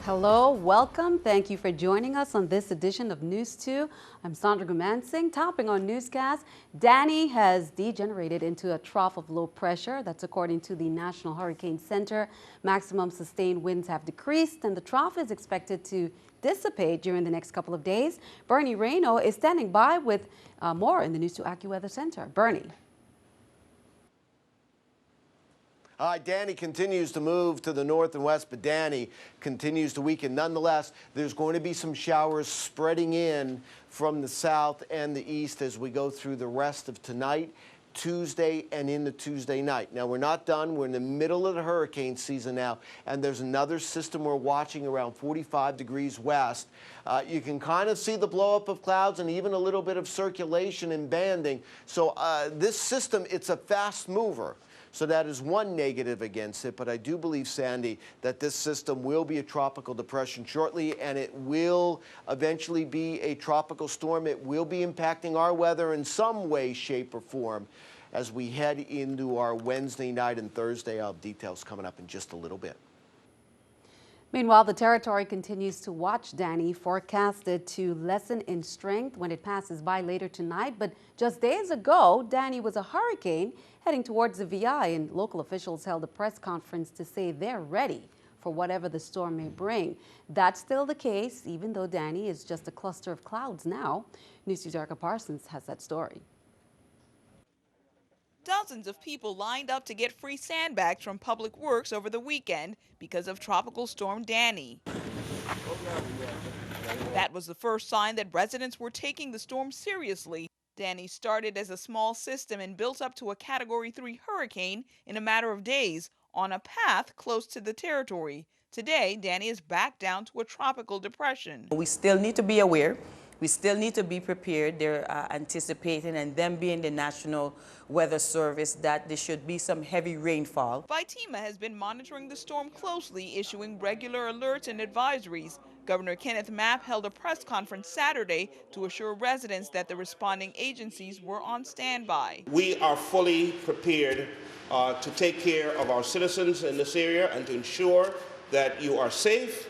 Hello, welcome. Thank you for joining us on this edition of News 2. I'm Sandra Gumansing. Topping on Newscast, Danny has degenerated into a trough of low pressure. That's according to the National Hurricane Center. Maximum sustained winds have decreased and the trough is expected to dissipate during the next couple of days. Bernie Reno is standing by with more in the News 2 AccuWeather Center. Bernie. Danny continues to move to the north and west, but Danny continues to weaken. Nonetheless, there's going to be some showers spreading in from the south and the east as we go through the rest of tonight, Tuesday, and into Tuesday night. Now, we're not done. We're in the middle of the hurricane season now, and there's another system we're watching around 45 degrees west. You can kind of see the blow-up of clouds and even a little bit of circulation and banding. So this system, it's a fast mover. So that is one negative against it, but I do believe, Sandy, that this system will be a tropical depression shortly, and it will eventually be a tropical storm. It will be impacting our weather in some way, shape, or form as we head into our Wednesday night and Thursday. I'll have details coming up in just a little bit. Meanwhile, the territory continues to watch Danny, forecasted to lessen in strength when it passes by later tonight. But just days ago, Danny was a hurricane heading towards the VI, and local officials held a press conference to say they're ready for whatever the storm may bring. That's still the case, even though Danny is just a cluster of clouds now. News 2's Erica Parsons has that story. Dozens of people lined up to get free sandbags from Public Works over the weekend because of Tropical Storm Danny. That was the first sign that residents were taking the storm seriously. Danny started as a small system and built up to a Category 3 hurricane in a matter of days on a path close to the territory. Today, Danny is back down to a tropical depression. We still need to be aware. We still need to be prepared. They're anticipating, and them being the National Weather Service, that there should be some heavy rainfall. FEMA has been monitoring the storm closely, issuing regular alerts and advisories. Governor Mapp held a press conference Saturday to assure residents that the responding agencies were on standby. We are fully prepared to take care of our citizens in this area and to ensure that you are safe,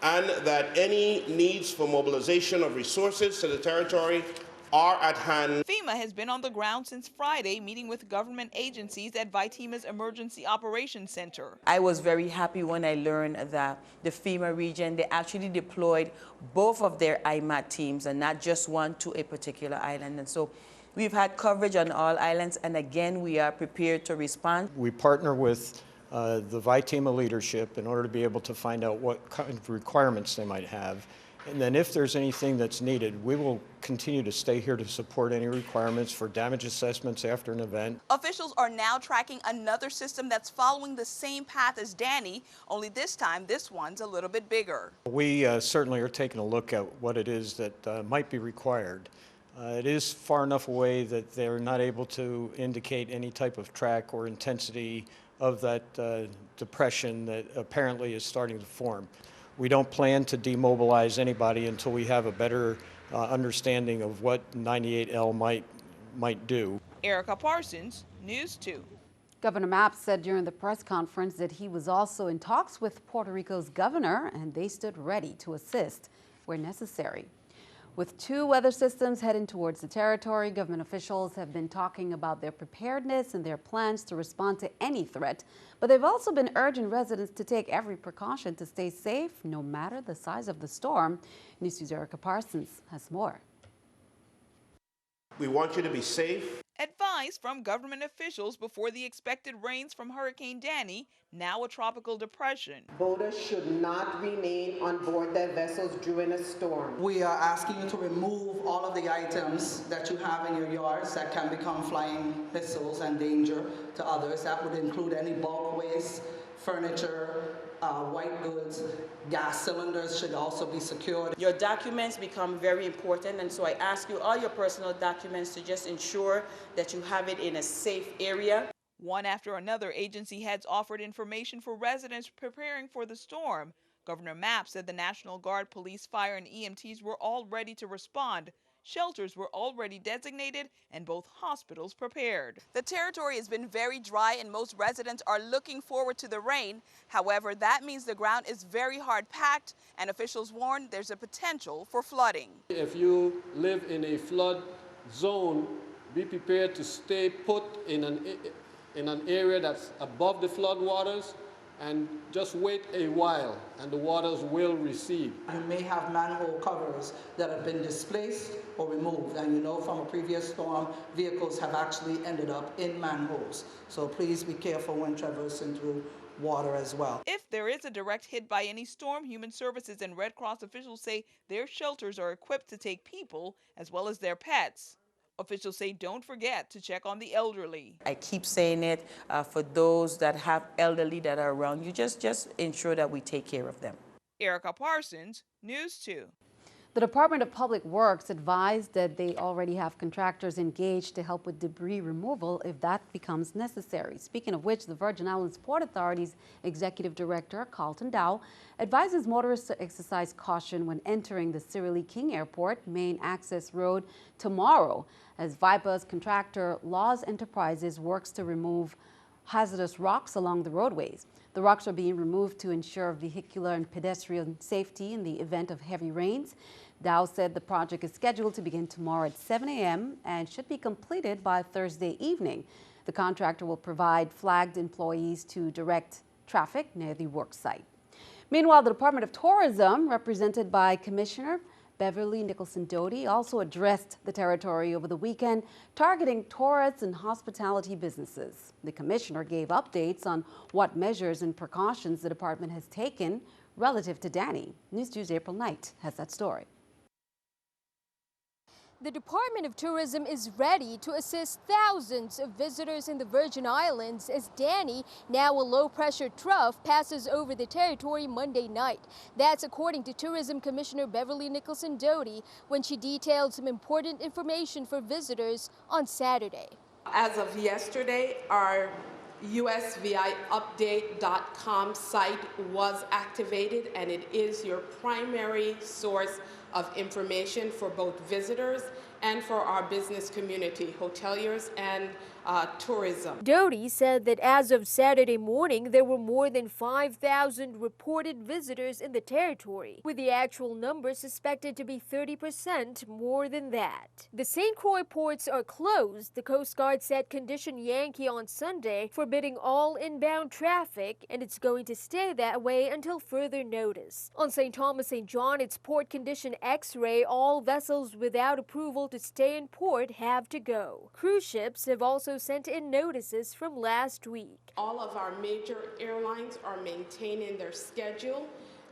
and that any needs for mobilization of resources to the territory are at hand. FEMA has been on the ground since Friday, meeting with government agencies at FEMA's Emergency Operations Center. I was very happy when I learned that the FEMA region, they actually deployed both of their IMAT teams and not just one to a particular island. And so we've had coverage on all islands, and again, we are prepared to respond. We partner with the VITEMA leadership in order to be able to find out what kind of requirements they might have. And then if there's anything that's needed, we will continue to stay here to support any requirements for damage assessments after an event. Officials are now tracking another system that's following the same path as Danny, only this time this one's a little bit bigger. We certainly are taking a look at what it is that might be required. It is far enough away that they're not able to indicate any type of track or intensity of that depression that apparently is starting to form. We don't plan to demobilize anybody until we have a better understanding of what 98L might do. Erica Parsons, News 2. Governor Mapp said during the press conference that he was also in talks with Puerto Rico's governor, and they stood ready to assist where necessary. With two weather systems heading towards the territory, government officials have been talking about their preparedness and their plans to respond to any threat. But they've also been urging residents to take every precaution to stay safe, no matter the size of the storm. News 2's Erica Parsons has more. We want you to be safe. Advice from government officials before the expected rains from Hurricane Danny, now a tropical depression. Boaters should not remain on board their vessels during a storm. We are asking you to remove all of the items that you have in your yards that can become flying missiles and danger to others. That would include any bulk waste, furniture, white goods. Gas cylinders should also be secured. Your documents become very important, and so I ask you all your personal documents to just ensure that you have it in a safe area. One after another, agency heads offered information for residents preparing for the storm. Governor Mapp said the National Guard, police, fire, and EMTs were all ready to respond. shelters were already designated and both hospitals prepared. The territory has been very dry and most residents are looking forward to the rain. However, that means the ground is very hard packed and officials warn there's a potential for flooding. If you live in a flood zone, be prepared to stay put in an area that's above the flood waters and just wait a while and the waters will recede. You may have manhole covers that have been displaced or removed, and you know from a previous storm, vehicles have actually ended up in manholes. So please be careful when traversing through water as well. If there is a direct hit by any storm, Human Services and Red Cross officials say their shelters are equipped to take people as well as their pets. Officials say don't forget to check on the elderly. I keep saying it for those that have elderly that are around you, just ensure that we take care of them. Erica Parsons, News 2. The Department of Public Works advised that they already have contractors engaged to help with debris removal if that becomes necessary. Speaking of which, the Virgin Islands Port Authority's Executive Director, Carlton Dow, advises motorists to exercise caution when entering the Cyril E. King Airport main access road tomorrow, as Vipa's contractor Laws Enterprises works to remove hazardous rocks along the roadways. The rocks are being removed to ensure vehicular and pedestrian safety in the event of heavy rains. Dow said the project is scheduled to begin tomorrow at 7 a.m. and should be completed by Thursday evening. The contractor will provide flagged employees to direct traffic near the work site. Meanwhile, the Department of Tourism, represented by Commissioner Beverly Nicholson Doty, also addressed the territory over the weekend, targeting tourists and hospitality businesses. The commissioner gave updates on what measures and precautions the department has taken relative to Danny. News 2's April Knight has that story. The Department of Tourism is ready to assist thousands of visitors in the Virgin Islands as Danny, now a low-pressure trough, passes over the territory Monday night. That's according to Tourism Commissioner Beverly Nicholson Doty when she detailed some important information for visitors on Saturday. As of yesterday, our usviupdate.com site was activated, and it is your primary source of information for both visitors and for our business community, hoteliers and tourism. Doty said that as of Saturday morning, there were more than 5,000 reported visitors in the territory, with the actual number suspected to be 30% more than that. The St. Croix ports are closed. The Coast Guard set Condition Yankee on Sunday, forbidding all inbound traffic, and it's going to stay that way until further notice. On St. Thomas St. John, it's Port Condition X-ray. All vessels without approval to stay in port have to go. Cruise ships have also sent in notices from last week. All of our major airlines are maintaining their schedule.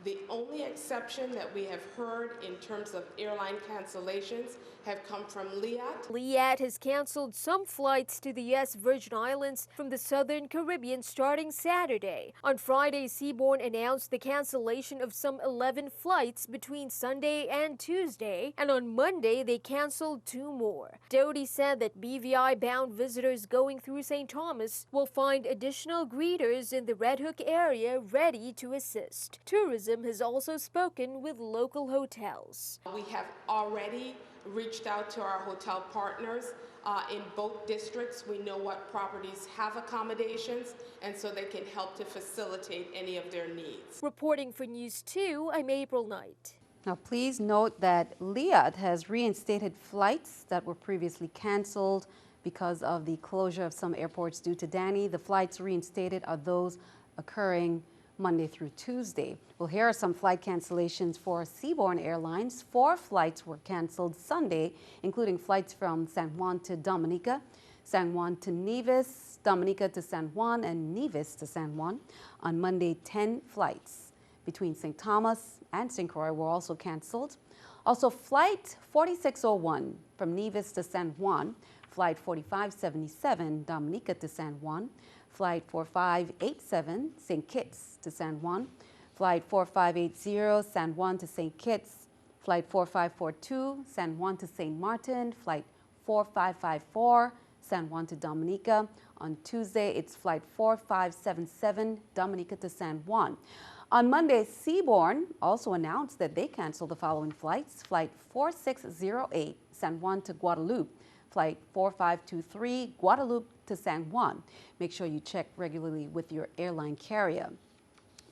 The only exception that we have heard in terms of airline cancellations have come from Liat. Liat has canceled some flights to the U.S. Virgin Islands from the Southern Caribbean starting Saturday. On Friday, Seabourn announced the cancellation of some 11 flights between Sunday and Tuesday, and on Monday they canceled 2 more. Doty said that BVI-bound visitors going through St. Thomas will find additional greeters in the Red Hook area ready to assist. Tourism has also spoken with local hotels. We have already reached out to our hotel partners in both districts. We know what properties have accommodations, and so they can help to facilitate any of their needs. Reporting for News 2, I'm April Knight. Now, please note that Liat has reinstated flights that were previously canceled because of the closure of some airports due to Danny. The flights reinstated are those occurring Monday through Tuesday. Well, here are some flight cancellations for Seabourn Airlines. 4 flights were canceled Sunday, including flights from San Juan to Dominica, San Juan to Nevis, Dominica to San Juan, and Nevis to San Juan. On Monday, 10 flights between St. Thomas and St. Croix were also canceled. Also, Flight 4601 from Nevis to San Juan, Flight 4577 Dominica to San Juan, Flight 4587 St. Kitts to San Juan, Flight 4580 San Juan to St. Kitts, Flight 4542 San Juan to St. Martin, Flight 4554 San Juan to Dominica. On Tuesday, it's Flight 4577 Dominica to San Juan. On Monday, Seabourn also announced that they canceled the following flights: Flight 4608, San Juan to Guadalupe, Flight 4523, Guadalupe to San Juan. Make sure you check regularly with your airline carrier.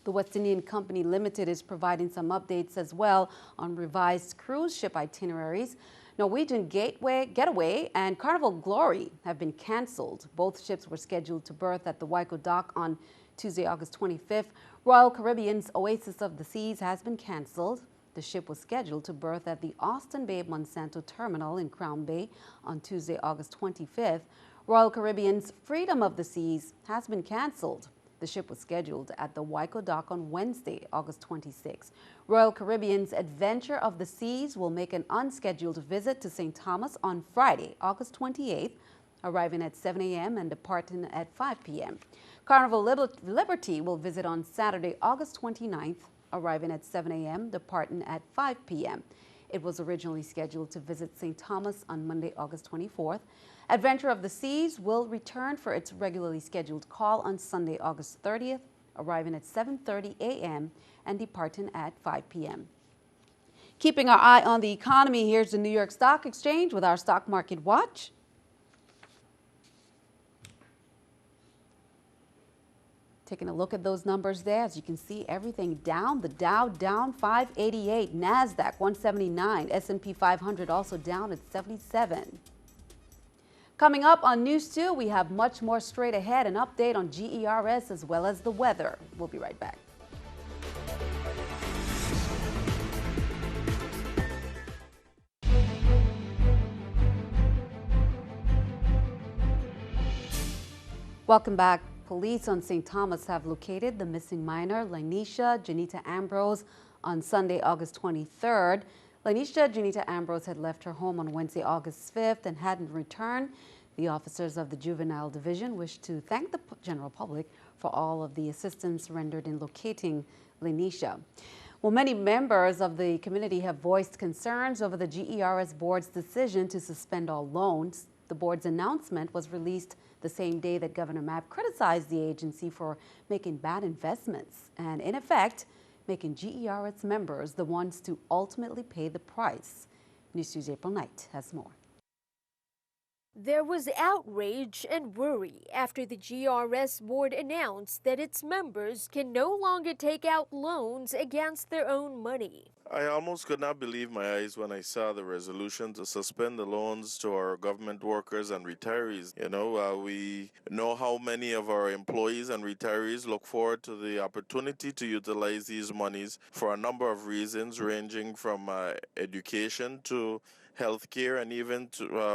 The West Indian Company Limited is providing some updates as well on revised cruise ship itineraries. Norwegian Getaway and Carnival Glory have been canceled. Both ships were scheduled to berth at the Waco dock on Tuesday, August 25th. Royal Caribbean's Oasis of the Seas has been canceled. The ship was scheduled to berth at the Austin Bay Monsanto Terminal in Crown Bay on Tuesday, August 25th. Royal Caribbean's Freedom of the Seas has been canceled. The ship was scheduled at the Waco dock on Wednesday, August 26. Royal Caribbean's Adventure of the Seas will make an unscheduled visit to St. Thomas on Friday, August 28th, arriving at 7 a.m. and departing at 5 p.m. Carnival Liberty will visit on Saturday, August 29th, arriving at 7 a.m., departing at 5 p.m. It was originally scheduled to visit St. Thomas on Monday, August 24th. Adventure of the Seas will return for its regularly scheduled call on Sunday, August 30th, arriving at 7:30 a.m. and departing at 5 p.m. Keeping our eye on the economy, here's the New York Stock Exchange with our Stock Market Watch. Taking a look at those numbers there, as you can see, everything down. The Dow down 588, NASDAQ 179, S&P 500 also down at 77. Coming up on News 2, we have much more straight ahead, an update on GERS as well as the weather. We'll be right back. Welcome back. Police on St. Thomas have located the missing minor, Lanisha Janita Ambrose, on Sunday, August 23rd. Lanisha Janita Ambrose had left her home on Wednesday, August 5th and hadn't returned. The officers of the Juvenile Division wish to thank the general public for all of the assistance rendered in locating Lanisha. Well, many members of the community have voiced concerns over the GERS board's decision to suspend all loans. The board's announcement was released the same day that Governor Mapp criticized the agency for making bad investments and, in effect, making GERS members the ones to ultimately pay the price. News 2's April Knight has more. There was outrage and worry after the GERS board announced that its members can no longer take out loans against their own money. I almost could not believe my eyes when I saw the resolution to suspend the loans to our government workers and retirees. We know how many of our employees and retirees look forward to the opportunity to utilize these monies for a number of reasons, ranging from education to healthcare and even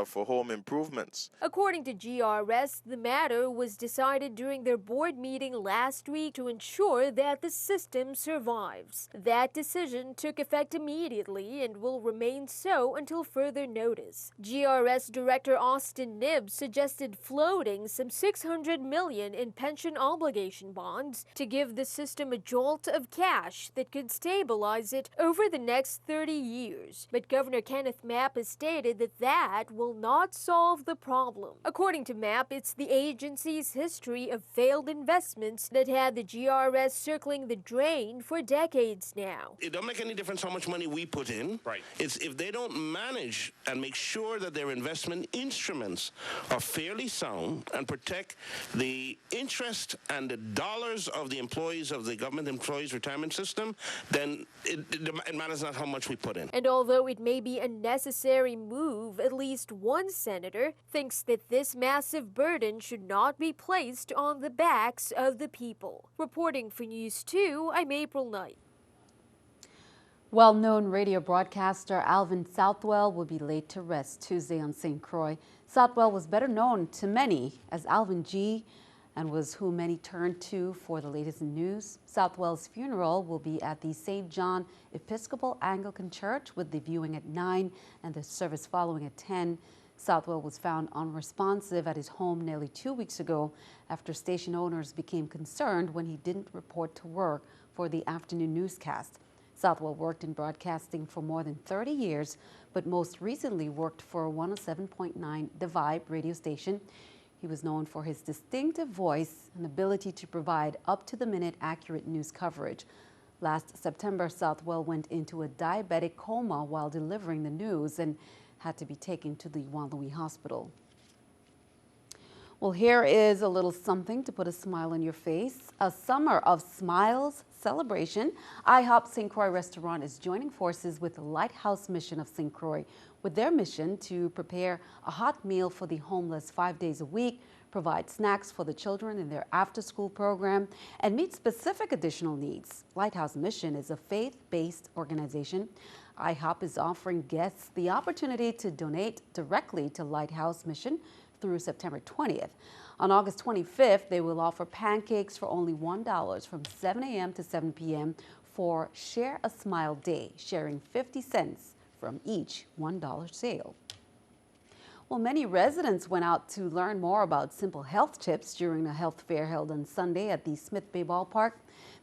for home improvements. According to GERS, the matter was decided during their board meeting last week to ensure that the system survives. That decision took effect immediately and will remain so until further notice. GERS Director Austin Nibbs suggested floating some $600 million in pension obligation bonds to give the system a jolt of cash that could stabilize it over the next 30 years. But Governor Kenneth Mapp has stated that will not solve the problem. According to Mapp, it's the agency's history of failed investments that had the GERS circling the drain for decades now. It don't make any difference how much money we put in. Right. It's if they don't manage and make sure that their investment instruments are fairly sound and protect the interest and the dollars of the employees of the government employees retirement system, then it matters not how much we put in. And although it may be a necessary move, at least one senator thinks that this massive burden should not be placed on the backs of the people. Reporting for News 2, I'm April Knight. Well-known radio broadcaster Alvin Southwell will be laid to rest Tuesday on St. Croix. Southwell was better known to many as Alvin G, and was who many turned to for the latest news. Southwell's funeral will be at the St. John Episcopal Anglican Church, with the viewing at 9 and the service following at 10. Southwell was found unresponsive at his home nearly 2 weeks ago after station owners became concerned when he didn't report to work for the afternoon newscast. Southwell worked in broadcasting for more than 30 years, but most recently worked for 107.9 The Vibe radio station. He was known for his distinctive voice and ability to provide up-to-the-minute accurate news coverage. Last September, Southwell went into a diabetic coma while delivering the news and had to be taken to the Juan Louis Hospital. Well, here is a little something to put a smile on your face. A summer of smiles celebration. IHOP St. Croix Restaurant is joining forces with the Lighthouse Mission of St. Croix with their mission to prepare a hot meal for the homeless 5 days a week, provide snacks for the children in their after-school program, and meet specific additional needs. Lighthouse Mission is a faith-based organization. IHOP is offering guests the opportunity to donate directly to Lighthouse Mission through September 20th. On August 25th, they will offer pancakes for only $1 from 7 a.m. to 7 p.m. for Share a Smile Day, sharing 50 cents from each $1 sale. Well, many residents went out to learn more about simple health tips during a health fair held on Sunday at the Smith Bay Ballpark.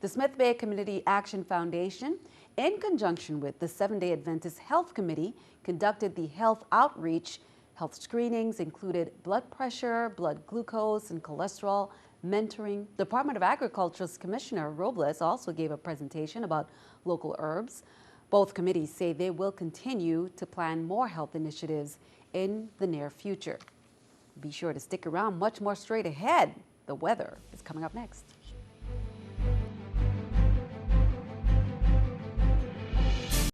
The Smith Bay Community Action Foundation, in conjunction with the Seventh-day Adventist Health Committee, conducted the health outreach. Health screenings included blood pressure, blood glucose, and cholesterol, mentoring. Department of Agriculture's Commissioner Robles also gave a presentation about local herbs. Both committees say they will continue to plan more health initiatives in the near future. Be sure to stick around, much more straight ahead. The weather is coming up next.